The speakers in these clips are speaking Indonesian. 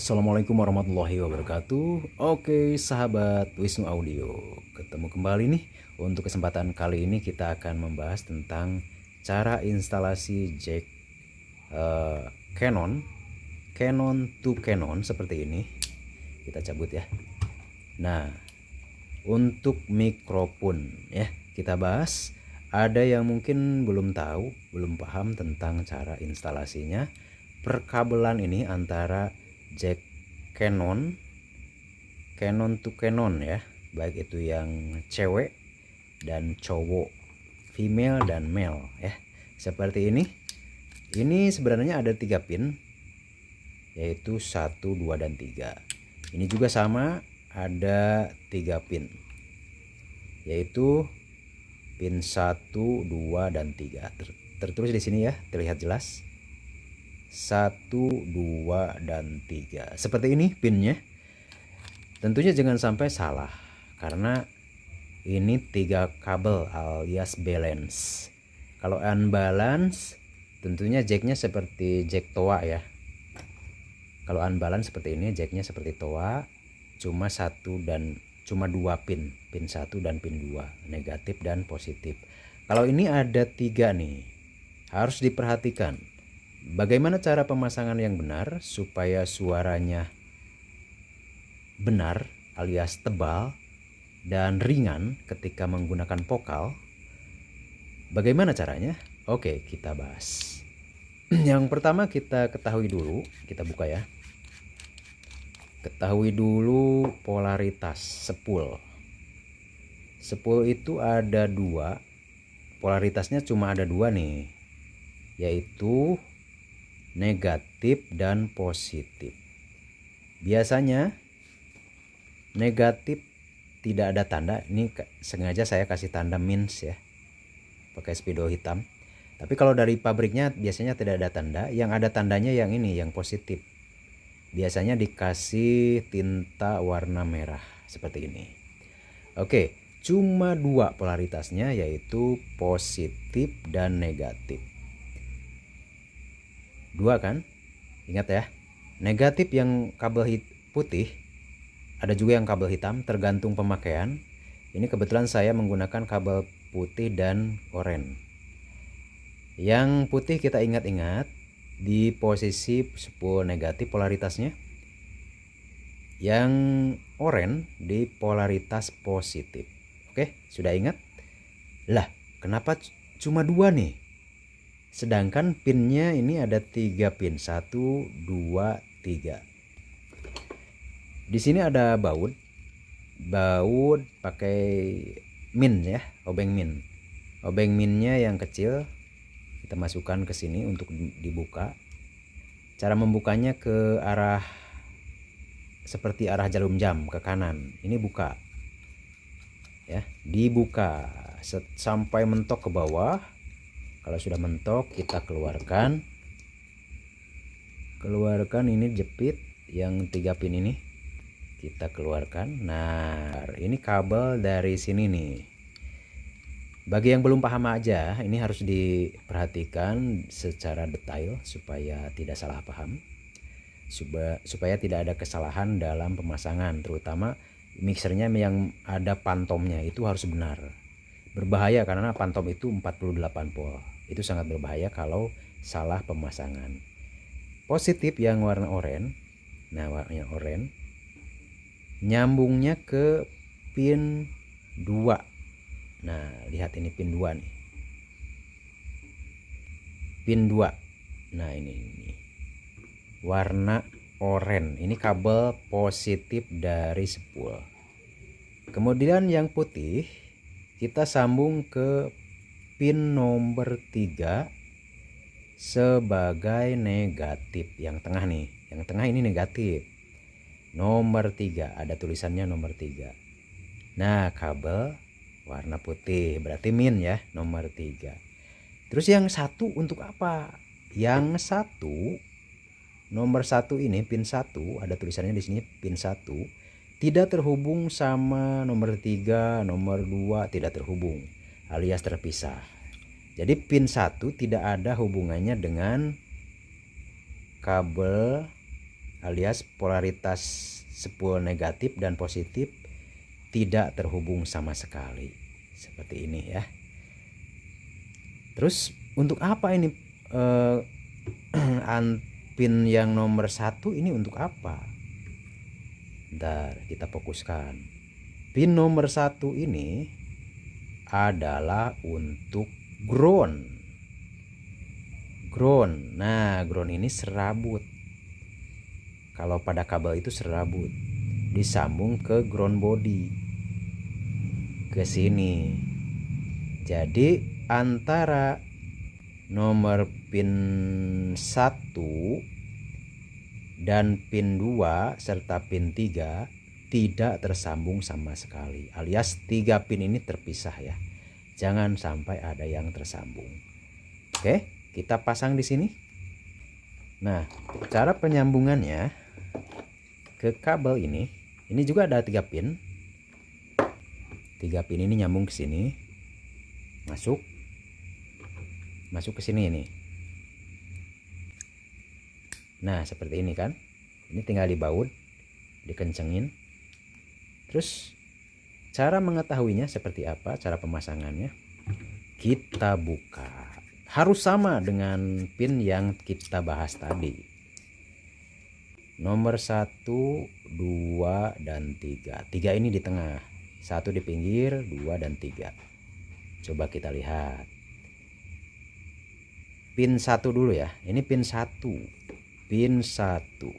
Assalamualaikum warahmatullahi wabarakatuh. Oke sahabat Wisnu Audio, ketemu kembali nih. Untuk kesempatan kali ini kita akan membahas tentang cara instalasi jack Canon to Canon seperti ini. Kita cabut ya. Nah, untuk mikrofon ya kita bahas. Ada yang mungkin belum tahu, belum paham tentang cara instalasinya. Perkabelan ini antara jack Canon to Canon ya, baik itu yang cewek dan cowok, female dan male ya, seperti ini. Ini sebenarnya ada 3 pin, yaitu 1, 2, dan 3. Ini juga sama, ada 3 pin, yaitu pin 1, 2, dan 3. Tertulis di sini ya, terlihat jelas. 1, 2, dan 3. Seperti ini pinnya. Tentunya jangan sampai salah, karena ini 3 kabel alias balance. Kalau unbalance, tentunya jacknya seperti jack toa ya. Kalau unbalance seperti ini, jacknya seperti toa, cuma 2 pin, pin 1 dan pin 2, negatif dan positif. Kalau ini ada 3 nih, harus diperhatikan bagaimana cara pemasangan yang benar supaya suaranya benar alias tebal dan ringan ketika menggunakan vokal. Bagaimana caranya? Oke, kita bahas. Yang pertama kita ketahui dulu, kita buka ya. Ketahui dulu polaritas spool. Spool itu ada 2, polaritasnya cuma ada 2 nih, yaitu negatif dan positif. Biasanya negatif tidak ada tanda, ini sengaja saya kasih tanda minus ya, pakai spidol hitam. Tapi kalau dari pabriknya biasanya tidak ada tanda, yang ada tandanya yang ini, yang positif. Biasanya dikasih tinta warna merah seperti ini. Oke, cuma 2 polaritasnya, yaitu positif dan negatif. 2 kan? Ingat ya. Negatif yang kabel putih, ada juga yang kabel hitam, tergantung pemakaian. Ini kebetulan saya menggunakan kabel putih dan oranye. Yang putih kita ingat-ingat di posisi spool negatif polaritasnya. Yang oranye di polaritas positif. Oke, sudah ingat? Lah, kenapa cuma 2 nih? Sedangkan pinnya ini ada 3 pin, 1, 2, 3. Di sini ada baut pakai min ya, obeng min. Obeng minnya yang kecil kita masukkan ke sini untuk dibuka. Cara membukanya ke arah seperti arah jarum jam, ke kanan. Ini buka ya, dibuka sampai mentok ke bawah. Kalau sudah mentok kita keluarkan ini jepit yang 3 pin ini kita keluarkan. Nah, ini kabel dari sini nih. Bagi yang belum paham aja, ini harus diperhatikan secara detail supaya tidak salah paham, supaya tidak ada kesalahan dalam pemasangan, terutama mixernya yang ada pantomnya itu harus benar. Berbahaya karena pantom itu 48 volt. Itu sangat berbahaya kalau salah pemasangan. Positif yang warna oranye. Nah, warna oranye nyambungnya ke pin 2. Nah, lihat ini pin 2 nih. Pin 2. Nah, ini warna oranye. Ini kabel positif dari spool. Kemudian yang putih kita sambung ke pin nomor 3 sebagai negatif. Yang tengah nih, yang tengah ini negatif. Nomor 3, ada tulisannya nomor 3. Nah, kabel warna putih berarti min ya, nomor 3. Terus yang 1 untuk apa? Yang 1, nomor 1 ini, pin 1, ada tulisannya di sini pin 1, tidak terhubung sama nomor 3, nomor 2 tidak terhubung, alias terpisah. Jadi pin 1 tidak ada hubungannya dengan kabel alias polaritas spool negatif dan positif tidak terhubung sama sekali. Seperti ini ya. Terus untuk apa ini pin yang nomor 1 ini untuk apa? Bentar, kita fokuskan. Pin nomor 1 ini adalah untuk ground. Nah, ground ini serabut. Kalau pada kabel itu serabut, disambung ke ground body ke sini. Jadi antara nomor pin 1 dan pin 2 serta pin 3 tidak tersambung sama sekali, alias 3 pin ini terpisah ya. Jangan sampai ada yang tersambung. Oke, kita pasang di sini. Nah, cara penyambungannya ke kabel ini juga ada 3 pin. 3 pin ini nyambung ke sini. Masuk ke sini ini. Nah, seperti ini kan. Ini tinggal dibaut, dikencengin. Terus cara mengetahuinya seperti apa, cara pemasangannya? Kita buka. Harus sama dengan pin yang kita bahas tadi. Nomor 1, 2, dan 3. 3 ini di tengah. 1 di pinggir, 2 dan 3. Coba kita lihat. Pin 1 dulu ya. Ini pin 1. Pin 1.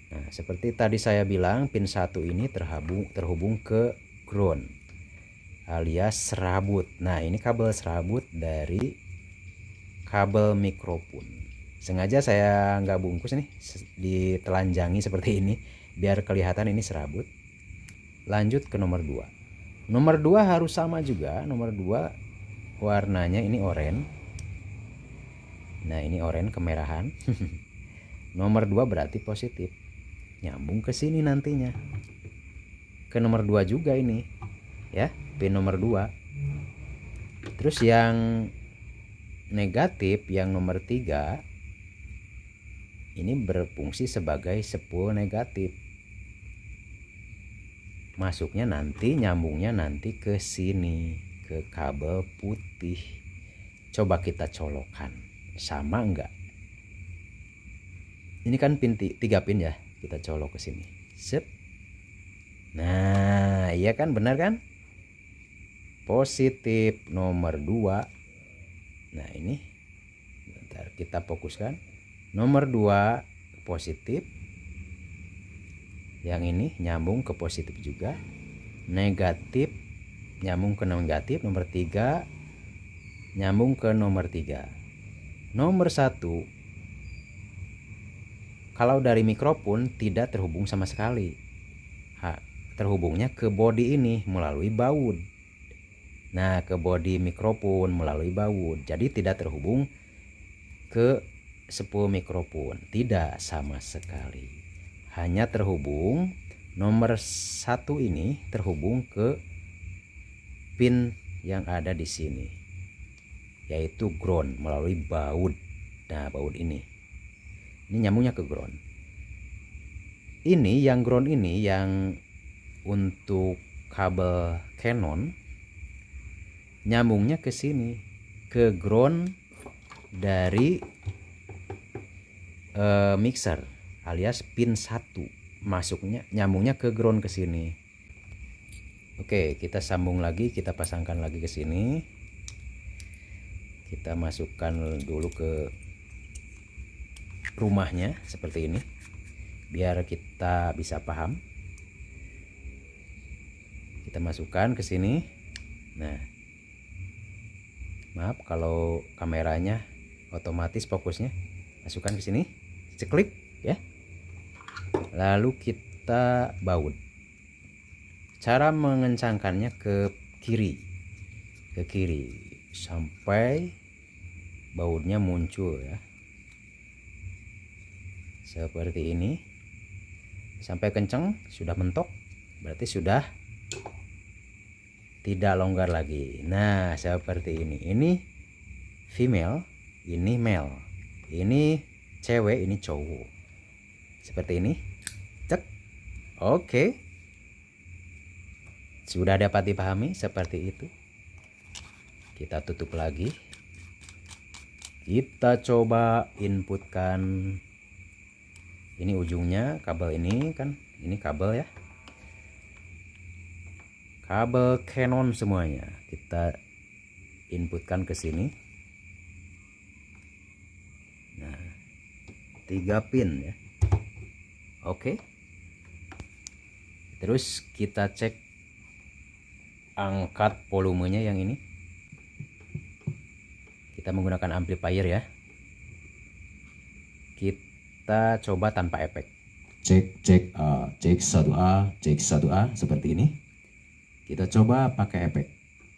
Nah, seperti tadi saya bilang, pin 1 ini terhubung ke ground alias serabut. Nah, ini kabel serabut dari kabel mikrofon. Sengaja saya nggak bungkus nih, ditelanjangi seperti ini biar kelihatan ini serabut. Lanjut ke nomor 2. Nomor 2 harus sama juga. Nomor 2 warnanya ini oranye. Nah, ini oranye kemerahan. Nomor 2 berarti positif. Nyambung ke sini nantinya. Ke nomor 2 juga ini. Ya, pin nomor 2. Terus yang negatif, yang nomor 3 ini berfungsi sebagai spool negatif. Masuknya nanti, nyambungnya nanti ke sini, ke kabel putih. Coba kita colokkan. Sama enggak? Ini kan pin 3 pin ya. Kita colok ke sini. Sip. Nah, iya kan, benar kan? Positif nomor 2. Nah, ini. Bentar, kita fokuskan. Nomor 2 positif. Yang ini nyambung ke positif juga. Negatif nyambung ke negatif. Nomor 3 nyambung ke nomor 3. Nomor 1 kalau dari mikrofon tidak terhubung sama sekali. Terhubungnya ke body ini melalui baut. Nah, ke body mikrofon melalui baut. Jadi tidak terhubung ke spool mikrofon. Tidak sama sekali. Hanya terhubung, nomor 1 ini terhubung ke pin yang ada di sini, yaitu ground melalui baut. Nah, baut ini nyambungnya ke ground. Ini yang ground ini yang untuk kabel Canon nyambungnya ke sini, ke ground dari mixer alias pin 1. Masuknya, nyambungnya ke ground ke sini. Oke, kita sambung lagi, kita pasangkan lagi ke sini. Kita masukkan dulu ke rumahnya seperti ini biar kita bisa paham. Kita masukkan ke sini. Nah, maaf kalau kameranya otomatis fokusnya. Masukkan ke sini, ceklik ya. Lalu kita baut. Cara mengencangkannya ke kiri sampai bautnya muncul ya. Seperti ini. Sampai kenceng, sudah mentok, berarti sudah tidak longgar lagi. Nah, seperti ini. Ini female, ini male. Ini cewek, ini cowok. seperti ini. Cek. Oke. Sudah dapat dipahami seperti itu. Kita tutup lagi. Kita coba inputkan. Ini ujungnya kabel ini kan. Ini kabel ya. Kabel Canon semuanya. Kita inputkan ke sini. Nah, 3 pin ya. Oke. Terus kita cek angkat volumenya yang ini. Kita menggunakan amplifier ya. Kita coba tanpa efek. Cek 1A, cek 1A seperti ini. Kita coba pakai efek.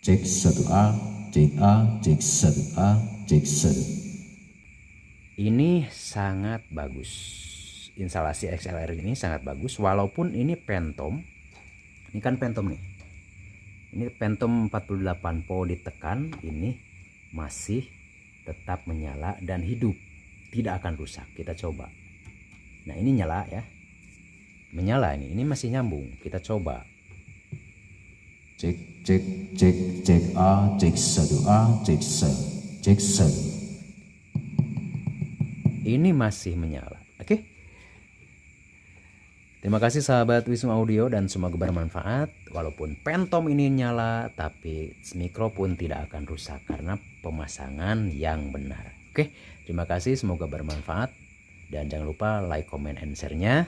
Cek 1A, cek A, cek 1A, cek 1. Ini sangat bagus. Instalasi XLR ini sangat bagus walaupun ini Phantom. Ini kan Phantom nih. Ini Phantom 48 volt ditekan, ini masih tetap menyala dan hidup, tidak akan rusak. Kita coba. Nah, ini nyala ya. Menyala ini masih nyambung. Kita coba. Cek A, cek 1A, cek 1. Ini masih menyala. Oke. Terima kasih sahabat Wisnu Audio dan semoga bermanfaat. Walaupun Phantom ini nyala, tapi mikro pun tidak akan rusak karena pemasangan yang benar. Oke, terima kasih, semoga bermanfaat. Dan jangan lupa like, comment, and share-nya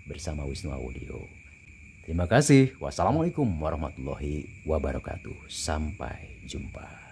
bersama Wisnu Audio. Terima kasih. Wassalamualaikum warahmatullahi wabarakatuh. Sampai jumpa.